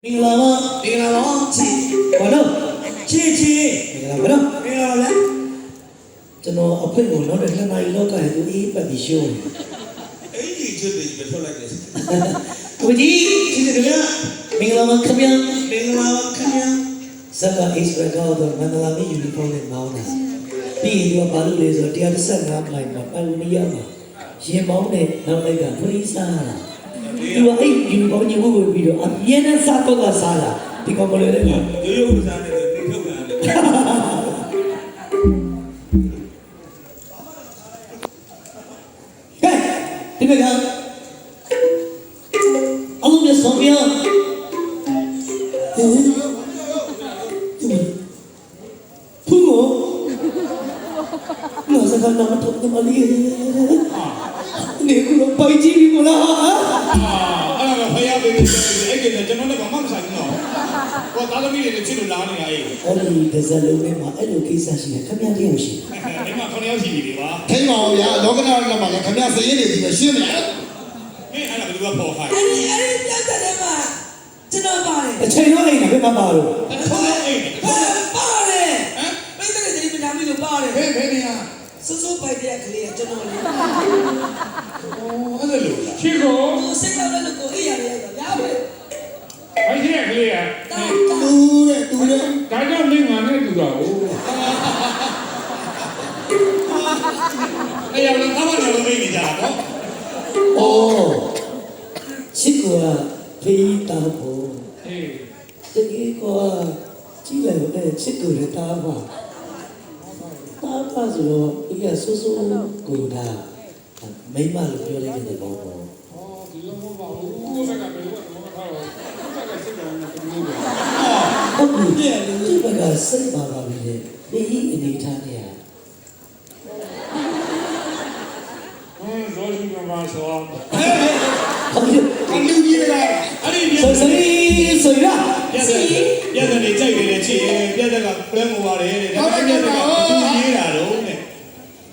မင်္ဂလာပါချီဘာလို့ချီမင်္ဂလာပါနော်မင်္ဂလာပါဗျကျွန်တော်အဖေကိုနောက်တဲ့2 နာရီလောက်ကလည်းသူအေးပတ်ပြီးရှုံးတယ်အဲ့ဒီကျွတ်တွေပဲထွက်လိုက်တယ်ကိုကြီးချီတယ်ဗျမင်္ဂလာပါခင်ဗျာမင်္ဂလာပါခင်ဗျာဇက်ကအိစရကောတော့မန္တလာမြို့ယူနီဖောင်းနဲ့မောင်းတာပြီးရင်ဘာလို့လဲဆိုတော့115မိုင်မှာပါလူနီယာမှာရင်မောင်းနဲ့နောက်လိုက်ကဖရီးစားတာသူကအဲ့ယူနီဖောင်းကြီးဝတ်ပြီးတော့အမြဲတမ်းစားတော့စားတာဒီကောင်မလေးလည်းရိုးရိုးစားနေတယ်နေထုတ်တာလေဟဲ့ဒီကကအလုံးနဲ့ဆောင်ပြဖူးမောစကားနာမထုတ်တယ်မလေးနေကူတော့ပိုက်ကြည့်မလားအဲ့ဒါကဖယားပေးတယ်အဲ့ဒီကျွန်တော်လည်းဘာမှမဆိုင်ဘူးနော်ကိုသားသမီးတွေလည်းချစ်လို့လာနေတာအေးအဲ့ဒီဒဇယ်လုံးထဲမှာအဲ့လိုကိစ္စရှိတယ်ခင်ဗျားတယောက်ရှိဒီမှာ9ယောက်ရှိပြီပါထိမ့်ပါဦးဗျာလောကနာရမှာလည်းခင်ဗျားစည်ရည်နေပြီရှင်းမလားမင်းအဲ့ဒါဘယ်လိုပေါ်ခိုင်းအဲ့ဒီပြတ်တဲ့မှာကျွန်တော်ပါတယ်အချိန်တော့အိမ်ကဘယ်မှာပါလို့ခေါင်းအိမ်ပါတယ်ဟမ်ပိတ်တဲ့ဒီနာမည်လို့ပါတယ်ဘယ်နေရစိုးစိုးပိုက်တဲ့ကလေးကကျွန်တော်လေးအော်အဲ့ဒါလို့ချစ်ကိုစိတ်ကောက်တဲ့ကိုအေးရတယ်ဗျာပဲဘိုက်တဲ့ကလေးကတူတဲ့ဒါကြောင့်မင်းငါနဲ့တူတာဟုတ်အဲ့ရလည်းကားမတော်လို့နေကြတာနော်အိုးချစ်ကွာဖေးတာဖို့အေးတကယ်ကွာကြည့်လိုက်တဲ့ချစ်ကိုလည်းတာပါတာဆိုတော့ဒီကဆူဆူကိုတာမိမလို့ပြောလိုက်တဲ့ဘောပေါ့ဒီလိုမဟုတ်ပါဘူးကိုယ်ကဘယ်လိုမှမထားတော့ကိုယ်ကစိတ်တော်နဲ့တူလို့ပဲဟုတ်ပြီဒီဘက်ကစိတ်ပါပါပြီလေဒီအနေထားနေရဇောရှိမှာဆိုဟုတ်ပြီအလူကြီးလာအဲ့ဒီဆိုဆိုရပြဿနာကြိုက်တယ်ချစ်ရင်ပြဿနာကလဲမပါတယ်တဲ့ဒါပြဿနာကသူရေးတာတော့တဲ့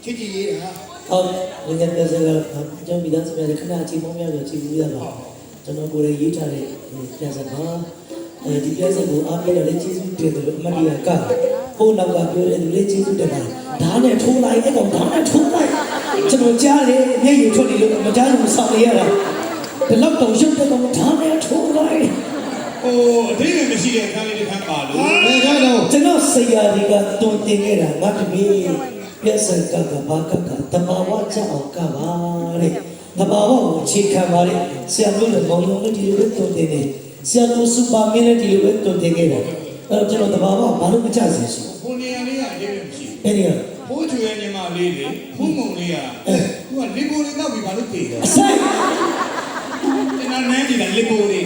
ချစ်ကြည်ရေးတာဟုတ်လည်းပြဿနာကျွန်တော်မိသားစုများခဏအချိန်ပေါင်းများတော့ချိန်ပြီးရပါကျွန်တော်ကိုယ်ရေးရေးထားတဲ့ပြဿနာဒီပြဿနာကိုအားပေးရတဲ့ကျေးဇူးတင်တယ်လို့အမှတ်ရကဟိုနောက်ကပြောတဲ့လူလေးကျေးဇူးတင်ပါတယ်ဓာတ်နဲ့ထိုးလိုက်အဲ့ကောင်ဓာတ်နဲ့ထိုးလိုက်ကျွန်တော်ကြားလေမျက်ရည်ထွက်နေလို့မကြားလို့ဆောင်းနေရတာဒီလောက်တော့ရုပ်တဲ့ကောင်ဓာတ်နဲ့ထိုးလိုက်ဟိုအသေးတွေမရှိတဲ့ခန်းလေးတစ်ခန်းပါလို့ဘယ်ကတော့ကျွန်တော်ဆရာတွေကတွင်တင်ခဲ့တာငါတပည့်ပြဿနာကဘာကတဘာဝကြောင့်ကပါတဲ့တဘာဝကိုခြေခံပါတဲ့ဆရာတို့လည်းဘောင်းလုံးဒီလိုပဲတွင်တင်နေဆရာတို့စူပါမင်းလည်းဒီလိုပဲတွင်တင်ခဲ့တာအဲ့တော့ကျွန်တော်တဘာဝဘာလို့မချစေရှိဘုန်းနေရာလေးကအရေးမရှိအဲ့ဒီကဘိုးကျွေးညီမလေးလေဘုံမုံလေးကသူကလီပိုလေးတော့ပြီးဘာလို့ပြေတယ်အဆိုင်ကျွန်တော်နန်းကြည့်တယ်လီပိုလေး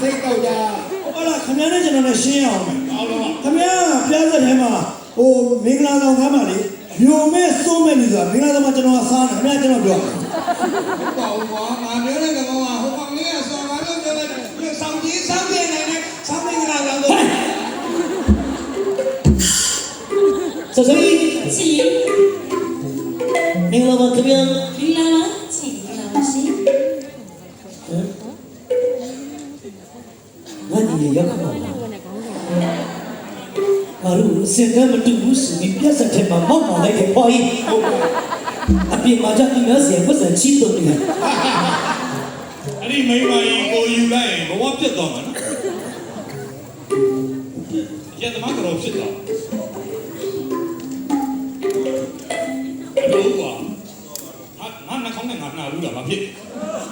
စိတ်ကောက်ကြဟုတ်လားခင်ဗျားနဲ့ကျွန်တော်နဲ့ရှင်းအောင်မယ်ဟုတ်တော့ခင်ဗျားပြဿနာထဲမှာဟိုမင်္ဂလာဆောင်ခန်းမှာလေညိုမဲ့စိုးမဲ့လူဆိုတာမင်္ဂလာဆောင်မှာကျွန်တော်ကစားတယ်ခင်ဗျားကျွန်တော်ပြောဟုတ်ပါဦးကွာငါပြောတဲ့ကောင်ကဟိုကောင်လေးကစော်ကားလို့ပြောလိုက်တယ်ဆောင်းကြီးဆောင်းပြနေတယ်ဆောင်းမင်္ဂလာဆောင်လို့ဆိုဆိုချီမင်္ဂလာပါခင်ဗျာမင်္ဂလာပါချီမင်္ဂလာပါရှင်ငါဒီရောက်ခါဘာလို့စင်ကမတူဘူးဆိုပြီးပြဿနာထဲမှာမောက်ပါလိုက်တယ်ပေါ်ရင်အပြင်မှာကြည့်လို့စီပတ်စံချီတုံးနေတယ်အဲ့ဒီမိမကြီးကိုယူလိုက်ရင်ဘဝပြတ်သွားမှာနော်ရတဲ့မှာကတော့ဖြစ်သွားလို့ကွာငါနှခေါင်းနဲ့ငါနှာဘူးလားမဖြစ်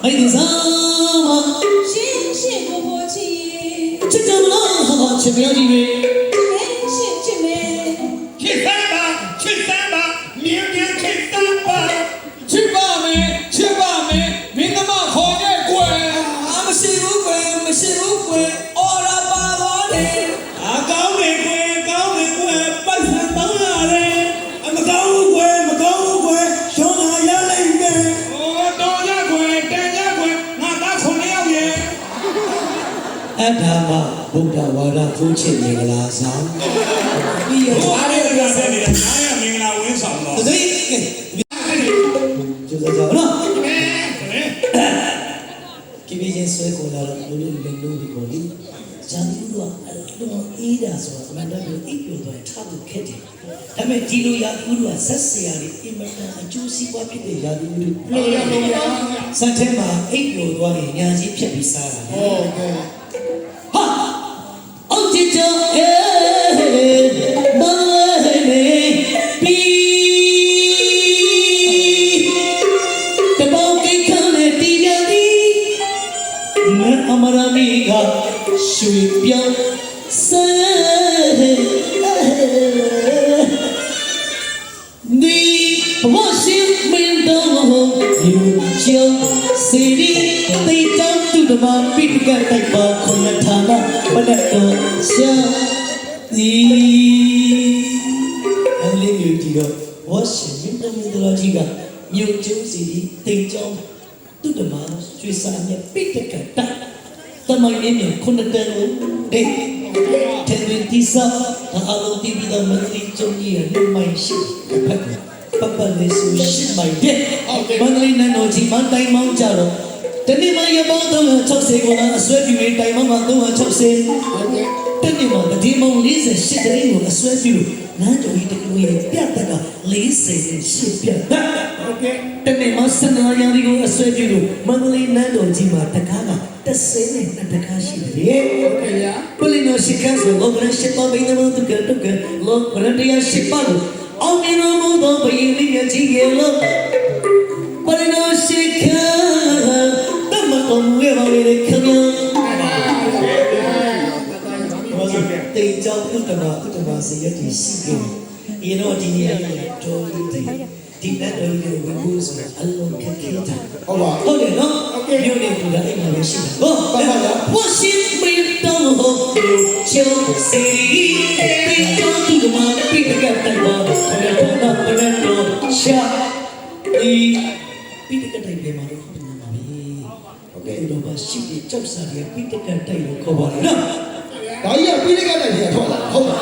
ဟိုဒီစားမရှင်ကိုပေါ်ချီချစ်တယ်လားဟာချစ်ပြောကြည့်ပြီရှင်ချစ်မယ်ချစ်စမ်းပါမြင်းမြင်းချစ်စမ်းပါချစ်ပါမယ်မင်းသမားခေါ်ရဲ့ကွယ်မရှိဘူးကွယ်အော်ရာပါတော့တယ်ကောင်းတယ်ကွယ်ပိုက်ဆံတောင်းရတယ်မကောင်းဘူးကွယ်ရှောင်းလာရလိုက်မယ် တော်ရကွယ်တန်ရကွယ်ငါသား9ယောက်ရဲ့အဲ့ဒါမှဗုဒ္ဓဝါဒဖူးချစ်မင်္ဂလာဆောင်ပြီးရအားရတာတဲ့နေရာရမင်္ဂလာဝင်းဆောင်တော့သိကျူစားကြနော်ကြည့်ပြီးချင်း င်းဆွဲကုန်လာတော့လူတွေလည်းလို့ပြီးပေါ့လေဇာတိတို့ကတော့အေးတာဆိုတာအမှန်တကယ်အိပ်ပျော်သွားထားဖို့ခက်တယ်ဒါပေမဲ့ဒီလိုရာဦးတို့ကဆက်ဆရာတွေအင်မတန်အကျိုးစီးပွားဖြစ်တဲ့ရာသီဥတုစက်ထဲမှာအိပ်ပျော်သွားရင်ညာကြီးဖြတ်ပြီးစားတာဟုတ်ကဲ့ဟာအော်ချစ်ချောအေးဘာလဲပီတပေါင်းကိခမ်းနဲ့တီးရသည်မအမရမီကရွှေပြောင်းဆဲဒီဘဝရှိမင်းတော်ယူချောစီရီတေတောက်သူတမပိကတိုက်ပါခွန်ထာနာဘဒတော်ရှာဒီအလေးမျိုးကြီးတော့ဘဝရှိမင်းတော်ကြီးကမြို့ကျုံစီရီတေတောက်သူတမရွှေစာမြပိကတိုက်တမိုင်းမြခွန်တန်ကိုဒေတဲ့ဝင်တိစားအလုံးတိပိတော်မတိကျုံကြီးရဲ့နှမိုင်းရှိဖတ်ပပလေးဆူရှိမိုင်းတဲ့မန္တလေးနန်းတော်ကြီးမတိုင်မောင်းကြတော့တနေ့မှရပေါင်း360ကိုအဆွဲပြူရေးတိုင်မောင်းမှာ360တနေ့မှတတိမောင်း48တရင်ကိုအဆွဲပြူနန်းတော်ကြီးတကူရဲ့ပြတ်တက်က48ပြတ်တက်တနေ့မှစနေရရီကိုအဆွဲပြူလို့မန္တလေးနန်းတော်ကြီးမှာတကားက32တကားရှိတယ်ဟုတ်ကဲ့ဗျာပလီနိုရှိကန်းဆိုလောကရရှိပါဘိနေမတုကတုကလောကရတရားရှိပါလို့အောင်မြင်လို့တော့ဘယင်းလေးကြီးရဲ့လို့ပလီနိုရှိကန်းတမတော်မူရပါလေခင်ဗျာတေချောင်းဥတ္တမစေရတိရှိတယ်ဒီတော့ဒီနေ့တော့ဒီနဲ့တော့ဒီကိုဝင်ဖို့ဆိုအလုံးခက်ခဲတာဟုတ်ပါ ဟုတ်တယ်နော်မြို့နေတူတာအဲ့မှာပဲရှိတယ်ဟုတ်ပါပါလားဝရှိမင်းတော်ဟိုချောစီတီတောတူမပိကကတ်တယ်ဘာခရတော်နာပနတော်ရှာဒီပိကကတ်တယ်မှာလို့ဟုတ်တယ်နော်ဟုတ်ကဲ့တော့ပါရှိတဲ့ကြောက်စားရပိကကတ်တယ်လို့ခေါ်ပါတယ်နော်ဒါကြီးကပြီးလိုက်တဲ့နေရာထွက်လာဟုတ်ပါ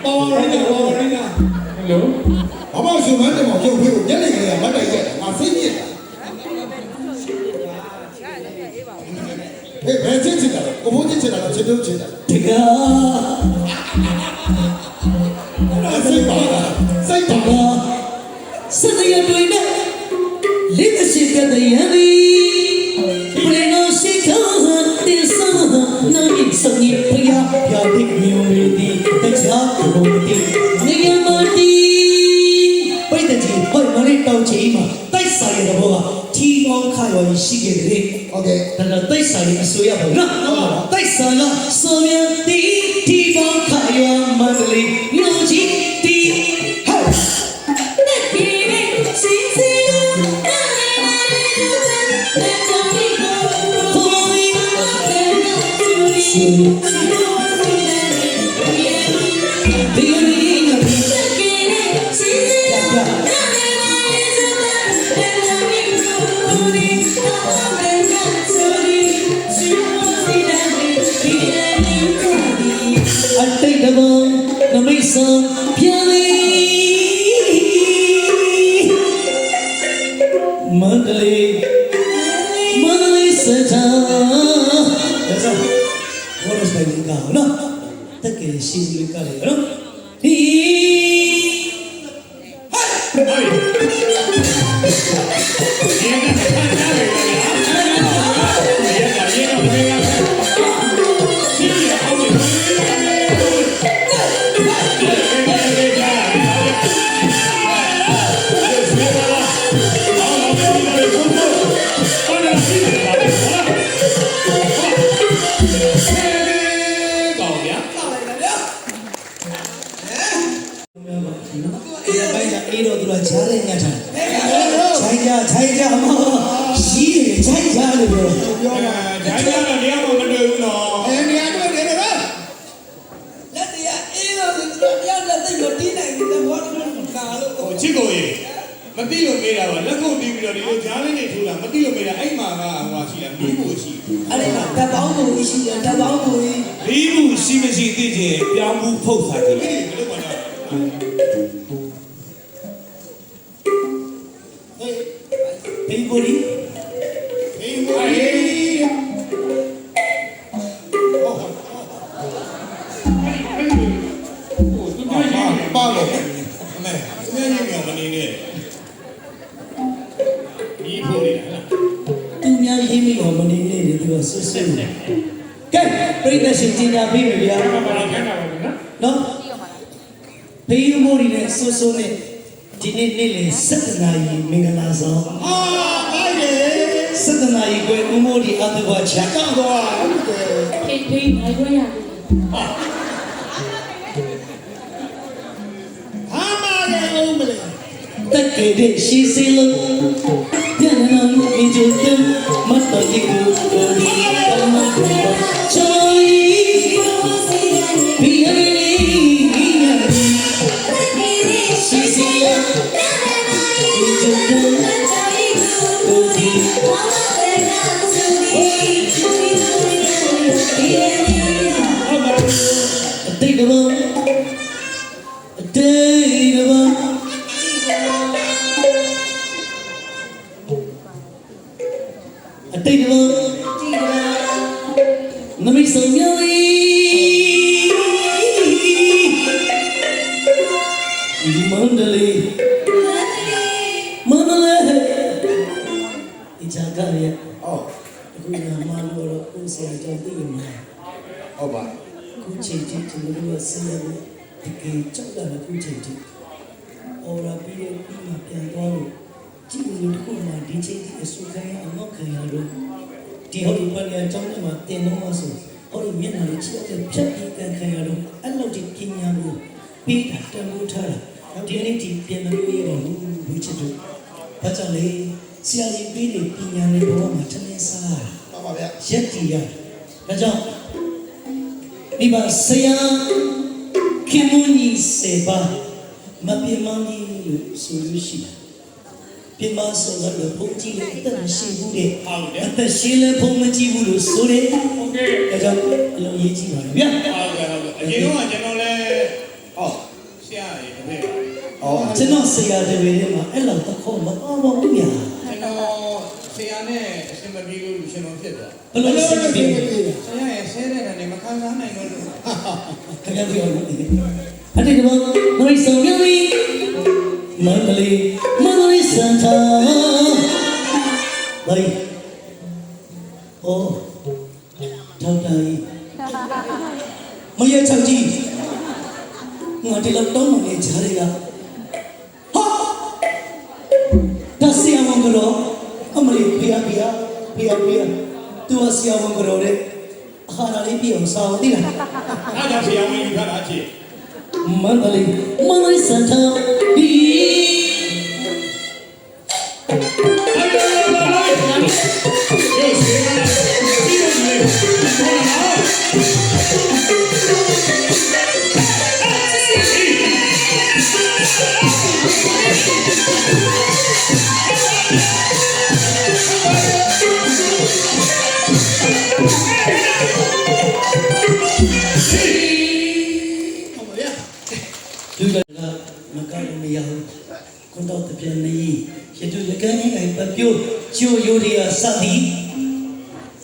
ပေါ်ရင်းပေါ်ရင်းဟယ်လိုဘာမှရှင်မန်းတယ်မပြုတ်ဖေးကိုညနေကလေးကမတ်တိုက်ရက်ငါစိတ်ညစ်တာဟေးဘယ်ချင်းချစ်တာလဲကိုဘိုးချင်းချစ်တာလားချစ်တုံးချစ်တာတကားစိတ်ပါစိတ်ပါစတဲ့ရတွေနဲ့လက်ရှိကတဲ့ရသည်ပလင်တော်ရှိခါတဲ့ဆာနာမည်စနီဖယားပြတိမျိုးရည်ဒီတခြားဘုံတိနေရမတီပိတ်တဲ့ကြီးဟိုမလေးတောင်ချီမှာတိုက်ဆိုင်ရတဲ့ဘောကထီမောင်းခါရောရှိခဲ့တယ်โอเคဒါတော့တိုက်ဆိုင်အစိုးရပေါ့နော်တိုက်ဆိုင်ကဆိုရတီထီမောင်းခါရောမန္တလေးမြို့ကြီးတီဟဲ့တဲ့ကြီးစီစီအတိတ်တဘနမိတ်ဆောင်ပြန်လေမန္တလေးစတာဒါဆိုဘောရစပိုင်ကနော်တကယ်ရှိလူကလည်းနော်ဒီဟဲ့ဒီကအေးတော့သူကဈားလေးညှက်ထားခြိုင်းကြအမရှိတယ်ခြိုင်းကြလို့ပြောတာဒါကြတော့တရားမတွေ့ဘူးနော်နေရာတွေ့နေတယ်လက်တရားအေးတော့သူတရားလက်သိလို့တီးနိုင်တယ်ဘောတော့ကာလို့ဟိုချစ်ကိုရေမသိလို့မေးတာပါလက်ခုပ်တီးပြီးတော့ဒီလိုဈာလေးနေထိုးတာမသိလို့မေးတာအဲ့မှာကဟိုရှိတာမီးဖို့ရှိအဲ့ဒီမှာတပ်ပေါင်းကိုရှိတယ်တပ်ပေါင်းကိုမီးဖို့ရှိမရှိသိချင်ပြောင်းမှုဖုတ်ထားတယ်ဘယ်လိုပါလဲဘေးဘူရီဘေးဘူရီ ဆွဆွကဲပြိတ္တရှင်တင်ညာပြီဗျာ ဘာလို့ခဏပါလဲနော် နော်ဖေးမိုးရီနဲ့ဆွဆွနဲ့ဒီနေ့နေ့လေ7 နာရီမင်္ဂလာဆောင် အာအဲ့ဒီ 7 နာရီကိုမိုးရီအတူပါချာ ကောင်းသွားဟုတ်တယ် ဖေးဖေးနိုင်ခွင့်ရတယ် ဟာမလည်းအောင်မလဲ တက်ကြတဲ့ရှိစီလုံးပြန်လာမင်းတို့မတ်တော်ဒီကိုဒီကမ္ဘာချော်ဘီယရီရှိစီလုံးမင်းတို့ကိုဒီအတိတ်ကဘာအတိတ်ကဘာအတိတ်ကနမိတ်ဆုံးမြောီမန္တလေးဒီချာကရ ဟုတ် အခုနမလို့တော့ကိုယ်ဆရာကြောင့်သိမှာ ဟုတ်ပါ ခုချိန်ချင်းကျွန်တော်တို့ဆင်းရဲလို့ဒီကေကြောက်တာလည်းခုချိန်ချင်းအော်ရာပြီးရင်ပြီးမှပြန်သွားလို့ကြည့်လို့ဒီခုမှဒီချိန်ကြီးအဆူခံရအောင်တော့ခံရလို့ဒီဟိုဒီပန်းရအကြောင်းမှာတင်တော့မှဆိုဟိုဒီမျက်နှာလေးချစ်တဲ့ဖြတ်ပြီးခံရလို့အဲ့လိုဒီပညာကိုပြီးတာတမိုးထားတာဒီနေ့ဒီပြန်မလို့ရတော့ဘူးချစ်တို့ဘာကြောင့်လဲဆရာကြီးပြီးနေပညာလေးဘောမှာထမင်းစား ပါပါဗျာ ရက်တီရဒါကြောင့်မိဘဆရာခင်မွန်ကြီးစေပါမပြေမန်းကြီးလို့ဆိုလို့ရှိတယ်ပြမဆိုတော့ဘုံကြီးလည်းအသက်မရှိဘူးတဲ့အသက်ရှိလည်းဘုံမကြည့်ဘူးလို့ဆိုတယ် โอเค ဒါကြောင့်အလုံးရေးကြည့်ပါလေဗျာ ဟုတ်ကဲ့ဟုတ်ကဲ့အရင်တော့ကျွန်တော်လည်းဟောဆရာကြီးတပည့်ပါ ကျွန်တော်ဆရာတွေထဲမှာအဲ့လောက်တခေါ်မအောင်ပါဘူးဗျာ ကျွန်တော်ဆရာနဲ့အရှင်မပြီးလို့ရှင်တော်ဖြစ်သွား ဘယ်လိုစိတ်ပြေလဲ ဆရာရဲ့ဆဲတဲ့နေမခံစားနိုင်တော့လို့ ခင်ဗျားပြောလို့အတိတ်ကမရိတ်ဆောင်ရည်မန္တလေးစန်တာဘိုင်အော်ထောက်တိုင်းမရချောက်ကြီးငါဒီလောက်တောင်းနေကြရတာဟာဒါဆီယမန်ကတော့အမလေးဖေးသူကဆီယမန်ကတော့လေအခါလေးပြေအောင်စားသေးလား အားကြောင့်ဆရာဝန်ယူထားတာဖြစ် မန္တလေးစန်တာဒီ လူကမကောင်းမရဘူးခွန်တော်တပြန်နေရတူလကန်းကြီးအိုင်ပပြိုချိုယိုရီယာစသည်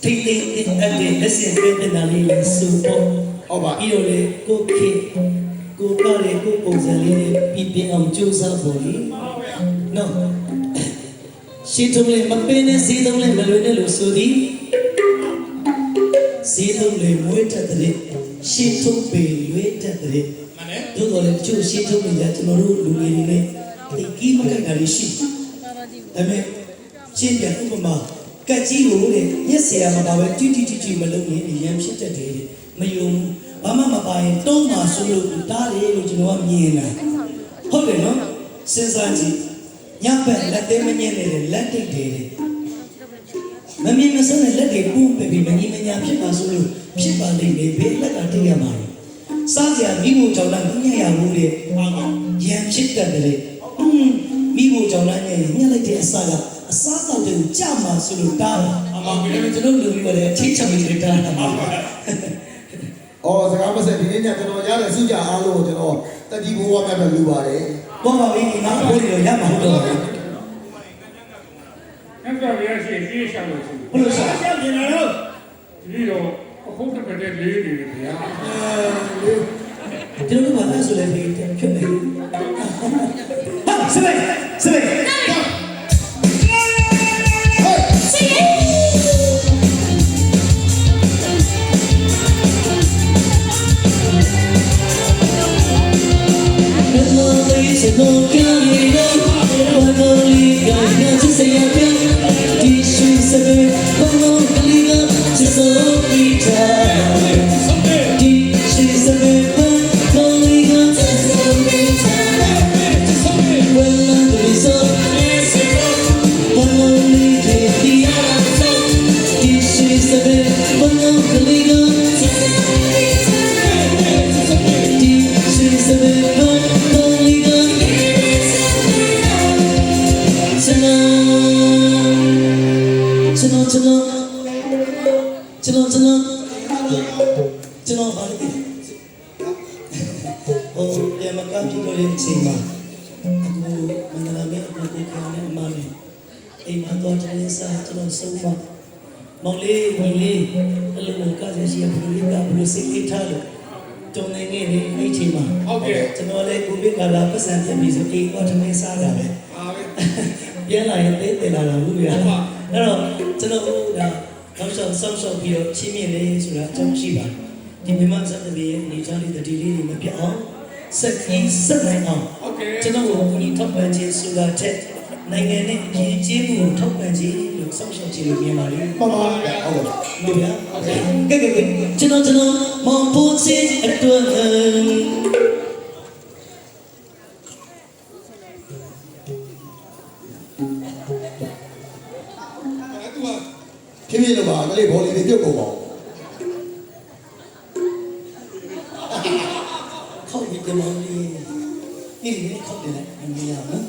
ထိတ်တိတ်အပ်တဲ့လက်စင်တဲ့နာလေးလေးစူပေါ် ဟုတ်ပါ ပြီးတော့လေကိုခေကိုပါလေကိုပုံစံလေးနဲ့ပြပြအောင်ကြိုးစားဖို့လေနော်ရှင်းထုံးလေးမပင်းနဲ့စီးထုံးလေးမလွယ်နဲ့လို့ဆိုသည်စီးထုံးလေးမွေးတတ်တဲ့ရှင်းထုံးပေရွေးတတ်တဲ့ မှန်တယ် တို့တော်လည်းတချို့ရှင်းထုတ်နေကြကျွန်တော်တို့လူငယ်တွေနဲ့ဒီကီးမကိုက်တာလေးရှိဒါပေမဲ့ရှင်းပြဥပမာကက်ကြီးကိုတဲ့ညက်เสียမှာပါပဲတီမလုပ်ရင်ရမ်းဖြစ်တတ်တယ်မယုံဘာမှမပါရင်တုံးပါဆိုလို့တားတယ်လို့ကျွန်တော်ကမြင်နေတာဟုတ်တယ်နော်စဉ်းစားကြည့်ညဘက်လက်သေးမငင်းနေတယ်လက်တိတ်တယ်မမြင်မစမ်းတဲ့လက်တွေပူးပဲပြီးမငြိမညာဖြစ်ပါဆိုလို့ဖြစ်ပါလိမ့်မယ်ဘေးလက်ကတိတ်ရမှာစားကြမိဖို့ကြောင့်လည်းမညရဘူးလေရံဖြစ်တတ်တယ်မိဖို့ကြောင့်လည်းညက်လိုက်တဲ့အစားကအစားတောက်တယ်ကြာမှာဆိုလို့တားတာကျွန်တော်လူမျိုးလည်းချိတ်ချမိတယ်တားတာ အော်စကားမဆက်ဒီနေ့ညကျွန်တော်ရတဲ့စုကြအားလုံးကိုကျွန်တော်တတိဘိုးဝါများပဲလူပါတယ် ပေါ်ပါပြီငါဘိုးတွေရမှာဟုတ်တော့ ငါကလည်းရှိသေးရှောက်လို့ရှိ ဘလို့စား ရှောက်နေတော့ဒီတော့အခုတကယ်လေးနေတယ်ဗျာ ကျွန်တော်ကလည်းဆိုလည်းဖြစ်နေဟာစပယ် ရှင် ကျွန်တော်ဘာလဲဟိုပြန်မကပ်ပြီးတော့လေချိန်မှာအခုမန္တလာမြို့ကိုကိုခေါင်းနဲ့အမမေအိမ်မှာတော့တင်းစားကျွန်တော်ဆုံးမမောင်လေးညီလေးအဲ့လိုကားရှိရဘလူးကဘလူးစိတ်လေးထားလို့တုံနေနေအဲ့ချိန်မှာ ဟုတ်ကဲ့ ကျွန်တော်လည်းကိုဗစ်ကာလပတ်စံပြပြီဆိုအိမ်တော့တင်းစားတာပဲ ဟာပဲ ပြန်လာရင်တေးလာတာဘူးဗျာအဲ့တော့ကျွန်တော်ဒါနောက်ဆောင်ဆောက်ရှောက်ပြီးတော့ချင်းမြင့်လေးဆိုတာအကြောင်းရှိပါဒီမြန်မာစက်တည်းရဲ့အနေချားလေးတတိလေးတွေမပြတ်အောင်စက်ကြီးစက်နိုင်အောင် ဟုတ်ကဲ့ ကျွန်တော်ကိုဒီထောက်ပံ့ခြင်းဆိုတာတဲ့နိုင်ငံနဲ့ပြည်ကျေးမှုကိုထောက်ပံ့ခြင်းလို့ဆောက်ရှောက်ခြင်းလို့မြင်ပါလေ ပါပါဟုတ်ကဲ့ ဟုတ်ဗျာကဲကျွန်တော်မောင်ဖို့စီအတွက် သူက ဖြည်းဖြည်းလို့ပါကလေးဘောလေးတွေပြုတ်ကုန်ပါဦး ခောက်ပြီးကြမောင်လေးဒီနေ့ခောက်တယ်လည်းမရဘူး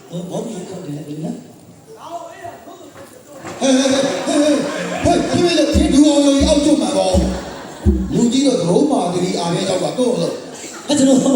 နော်ဘောပြီးခောက်တယ်လည်းနော် ဟဲ့ဖြည်းဖြည်းလို့ဖြည်းဒူအောင်လို့အောက်ကျွတ်မှာပေါ့လူကြီးတော့သရုံးမာတတိအားဖြင့်ကြောက်တာတော့လို့ အဲ့ကျွန်တော်ဟော